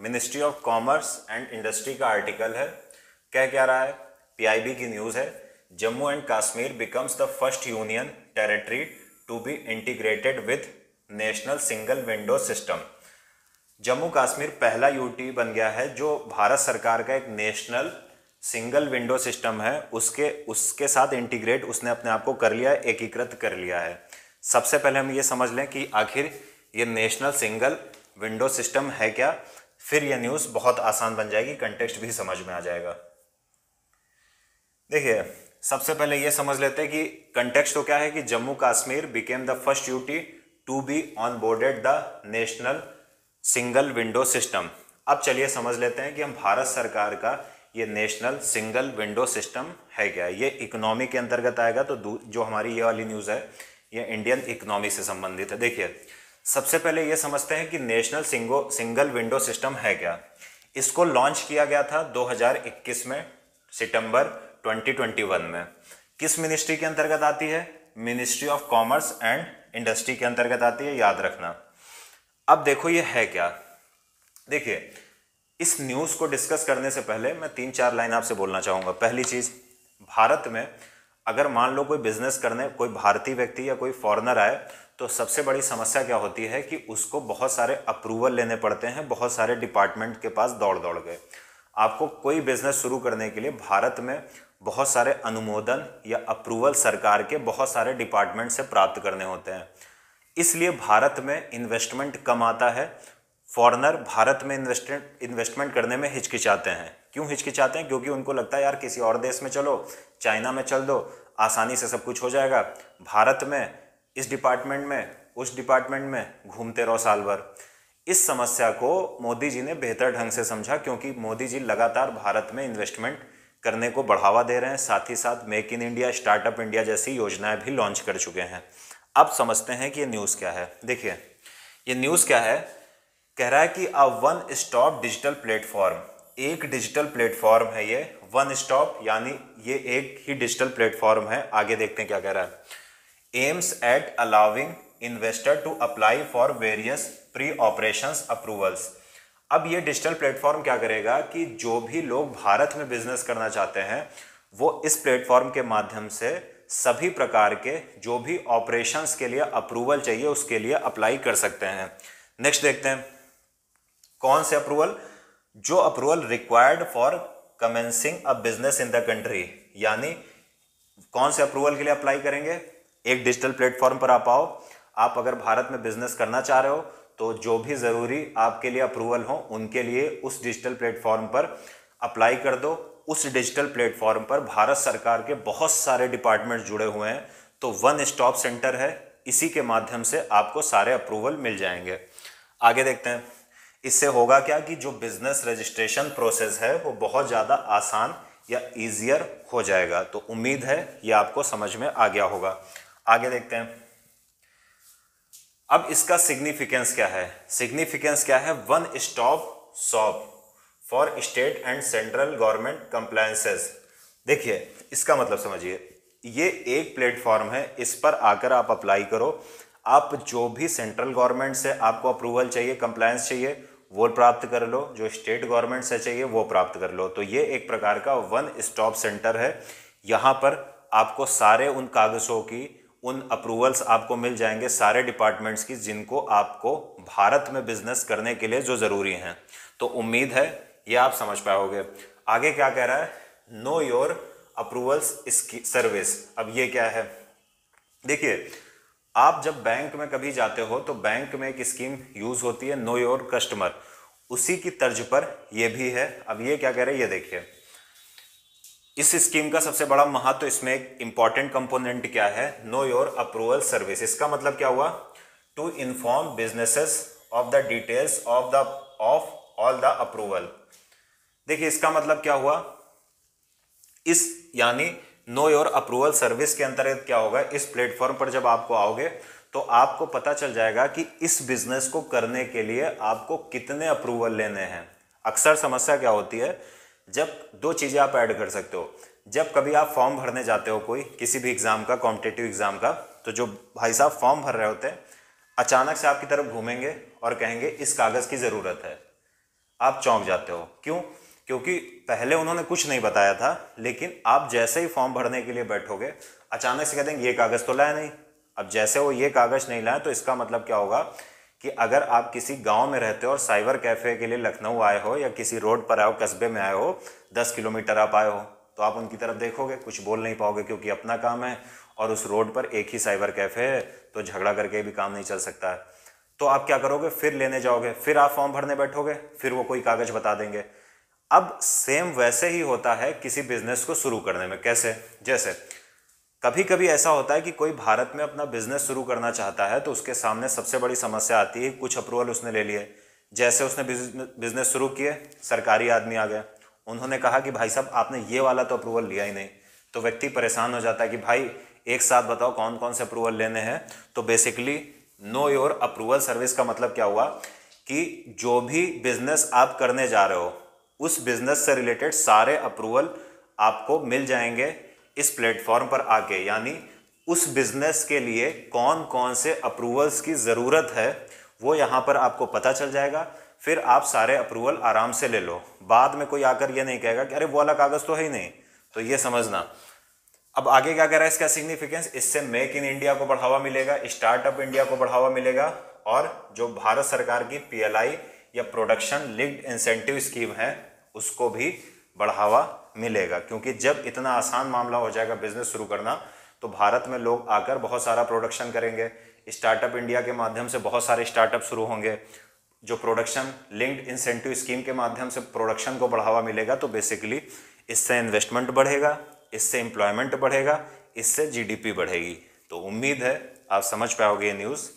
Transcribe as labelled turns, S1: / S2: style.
S1: Ministry of commerce and industry का article है। कह क्या रहा है, पीआईबी की न्यूज़ है। Jammu and Kashmir becomes the first union territory to be integrated with national single window system. Jammu Kashmir पहला यूटी बन गया है जो भारत सरकार का एक नेशनल सिंगल विंडो सिस्टम है, उसके साथ इंटीग्रेट उसने अपने आप को कर लिया है, एकीकृत कर लिया है। सबसे पहले हम ये समझ लें कि आखिर ये नेशनल सिंगल विंडो सिस्टम है क्या, फिर यह न्यूज़ बहुत आसान बन जाएगी, कंटेक्स्ट भी समझ में आ जाएगा। देखिए, सबसे पहले ये समझ लेते हैं कि कंटेक्स्ट तो क्या है कि Jammu Kashmir became the first UT to be onboarded the national single window system. अब चलिए समझ लेते हैं कि हम भारत सरकार का ये नेशनल सिंगल विंडो सिस्टम है क्या। ये इकोनॉमी के अंतर्गत आएगा, तो जो हमारी ये वाली न्यूज़ है ये इंडियन इकोनॉमी से संबंधित है। देखिए, सबसे पहले ये समझते हैं कि नेशनल सिंगल विंडो सिस्टम है क्या। इसको लॉन्च किया गया था 2021 में, सितंबर 2021 में। किस मिनिस्ट्री के अंतर्गत आती है? Ministry of commerce and industry के अंतर्गत आती है, याद रखना। अब देखो ये है क्या। देखिए, इस न्यूज़ को डिस्कस करने से पहले मैं 3-4 लाइन आपसे बोलना चाहूँगा। पहली चीज़, भारत में अगर मान लो कोई बिजनेस करने कोई भारतीय व्यक्ति या कोई फॉरेनर आए तो सबसे बड़ी समस्या क्या होती है कि उसको बहुत सारे अप्रूवल लेने पड़ते हैं, बहुत सारे डिपार्टमेंट के पास दौड़ दौड़ के। आपको कोई बिजनेस शुरू करने के लिए भारत में बहुत सारे अनुमोदन या अप्रूवल सरकार के बहुत सारे डिपार्टमेंट से प्राप्त करने होते हैं। इसलिए भारत में इन्वेस्टमेंट कम आता है। फॉरेनर भारत में इन्वेस्टमेंट करने में हिचकिचाते हैं। क्यों हिचकिचाते हैं? क्योंकि उनको लगता है यार किसी और देश में चलो, चाइना में चल दो, आसानी से सब कुछ हो जाएगा। भारत में इस डिपार्टमेंट में उस डिपार्टमेंट में घूमते रहो साल भर। इस समस्या को मोदी जी ने बेहतर ढंग से समझा, क्योंकि मोदी जी लगातार भारत में इन्वेस्टमेंट करने को बढ़ावा दे रहे हैं, साथ ही साथ make in India, startup India जैसी योजनाएं भी लॉन्च कर चुके हैं। अब समझते हैं कि ये न्यूज़ क्या है। देखिए, ये न्यूज़ क्या है, कह रहा है कि a one stop digital platform, एक डिजिटल प्लेटफॉर्म है ये। वन स्टॉप यानी ये एक ही डिजिटल प्लेटफॉर्म है। आगे देखते हैं क्या कह रहा है। Aims at allowing investor to apply for various pre operations approvals. अब ये डिजिटल प्लेटफॉर्म क्या करेगा कि जो भी लोग भारत में बिजनेस करना चाहते हैं वो इस प्लेटफॉर्म के माध्यम से सभी प्रकार के जो भी ऑपरेशंस के लिए अप्रूवल चाहिए उसके लिए अप्लाई कर सकते हैं। नेक्स्ट देखते हैं, कौन से अप्रूवल? जो approval required for commencing a business in the country. यानी कौन से अप्रूवल के लिए अप्लाई करेंगे? एक डिजिटल प्लेटफॉर्म पर आप आओ, आप अगर भारत में बिजनेस करना चाह रहे हो तो जो भी ज़रूरी आपके लिए अप्रूवल हो उनके लिए उस डिजिटल प्लेटफॉर्म पर अप्लाई कर दो। उस डिजिटल प्लेटफॉर्म पर भारत सरकार के बहुत सारे डिपार्टमेंट जुड़े हुए हैं, तो वन स्टॉप सेंटर है, इसी के माध्यम से आपको सारे अप्रूवल मिल जाएंगे। आगे देखते हैं, इससे होगा क्या कि जो बिजनेस रजिस्ट्रेशन प्रोसेस है वो बहुत ज़्यादा आसान या ईजियर हो जाएगा। तो उम्मीद है ये आपको समझ में आ गया होगा। आगे देखते हैं, अब इसका सिग्निफिकेंस क्या है। सिग्निफिकेंस क्या है? One stop shop for state and central government compliances. देखिए, इसका मतलब समझिए, ये एक प्लेटफॉर्म है, इस पर आकर आप अप्लाई करो। आप जो भी सेंट्रल गवर्नमेंट से आपको अप्रूवल चाहिए, कंप्लायंस चाहिए, वो प्राप्त कर लो, जो स्टेट गवर्नमेंट से चाहिए वो प्राप्त कर लो। तो ये एक प्रकार का वन स्टॉप सेंटर है। यहाँ पर आपको सारे उन कागज़ों की, उन अप्रूवल्स आपको मिल जाएंगे, सारे डिपार्टमेंट्स की, जिनको आपको भारत में बिजनेस करने के लिए जो ज़रूरी हैं। तो उम्मीद है ये आप समझ पाओगे। आगे क्या कह रहा है? Know your approvals service. अब ये क्या है? देखिए, आप जब बैंक में कभी जाते हो तो बैंक में एक स्कीम यूज़ होती है, नो योर कस्टमर। उसी की तर्ज पर ये भी है। अब ये क्या कह रहे हैं, ये देखिए, इस स्कीम का सबसे बड़ा महत्व, इसमें एक इंपॉर्टेंट कंपोनेंट क्या है? Know your approval service. इसका मतलब क्या हुआ? To inform businesses of the details of all the approval. देखिए, इसका मतलब क्या हुआ? इस यानी नो योर अप्रूवल सर्विस के अंतर्गत क्या होगा, इस प्लेटफॉर्म पर जब आपको आओगे तो आपको पता चल जाएगा कि इस बिजनेस को करने के लिए आपको कितने अप्रूवल लेने हैं। अक्सर समस्या क्या होती है, जब दो चीज़ें आप ऐड कर सकते हो। जब कभी आप फॉर्म भरने जाते हो कोई किसी भी एग्ज़ाम का, कॉम्पिटिटिव एग्ज़ाम का, तो जो भाई साहब फॉर्म भर रहे होते हैं अचानक से आपकी तरफ घूमेंगे और कहेंगे इस कागज़ की ज़रूरत है। आप चौंक जाते हो। क्यों? क्योंकि पहले उन्होंने कुछ नहीं बताया था, लेकिन आप जैसे ही फॉर्म भरने के लिए बैठोगे अचानक से कह देंगे ये कागज़ तो लाया नहीं। अब जैसे वो ये कागज़ नहीं लाए तो इसका मतलब क्या होगा कि अगर आप किसी गांव में रहते हो और साइबर कैफ़े के लिए लखनऊ आए हो या किसी रोड पर आए हो, कस्बे में आए हो, 10 किलोमीटर आप आए हो, तो आप उनकी तरफ देखोगे, कुछ बोल नहीं पाओगे क्योंकि अपना काम है और उस रोड पर एक ही साइबर कैफ़े है, तो झगड़ा करके भी काम नहीं चल सकता है। तो आप क्या करोगे? फिर लेने जाओगे, फिर आप फॉर्म भरने बैठोगे, फिर वो कोई कागज़ बता देंगे। अब सेम वैसे ही होता है किसी बिजनेस को शुरू करने में। कैसे? जैसे कभी कभी ऐसा होता है कि कोई भारत में अपना बिजनेस शुरू करना चाहता है तो उसके सामने सबसे बड़ी समस्या आती है, कुछ अप्रूवल उसने ले लिए। जैसे उसने बिजनेस शुरू किए, सरकारी आदमी आ गए, उन्होंने कहा कि भाई साहब आपने ये वाला तो अप्रूवल लिया ही नहीं। तो व्यक्ति परेशान हो जाता है कि भाई एक साथ बताओ कौन कौन से अप्रूवल लेने हैं। तो basically no your approval service का मतलब क्या हुआ कि जो भी बिजनेस आप करने जा रहे हो उस बिजनेस से रिलेटेड सारे अप्रूवल आपको मिल जाएंगे इस प्लेटफॉर्म पर आके। यानी उस बिजनेस के लिए कौन कौन से अप्रूवल्स की ज़रूरत है वो यहाँ पर आपको पता चल जाएगा। फिर आप सारे अप्रूवल आराम से ले लो। बाद में कोई आकर ये नहीं कहेगा कि अरे वो वाला कागज़ तो है ही नहीं। तो ये समझना। अब आगे क्या कह रहा है, इसका सिग्निफिकेंस, इससे मेक इन इंडिया को बढ़ावा मिलेगा, स्टार्टअप इंडिया को बढ़ावा मिलेगा, और जो भारत सरकार की PLI या प्रोडक्शन लिंक्ड इंसेंटिव स्कीम है उसको भी बढ़ावा मिलेगा। क्योंकि जब इतना आसान मामला हो जाएगा बिजनेस शुरू करना तो भारत में लोग आकर बहुत सारा प्रोडक्शन करेंगे। स्टार्टअप इंडिया के माध्यम से बहुत सारे स्टार्टअप शुरू होंगे। जो प्रोडक्शन लिंक्ड इंसेंटिव स्कीम के माध्यम से प्रोडक्शन को बढ़ावा मिलेगा तो बेसिकली इससे इन्वेस्टमेंट बढ़ेगा, इससे एम्प्लॉयमेंट बढ़ेगा, इससे GDP बढ़ेगी। तो उम्मीद है आप समझ पाओगे ये न्यूज़।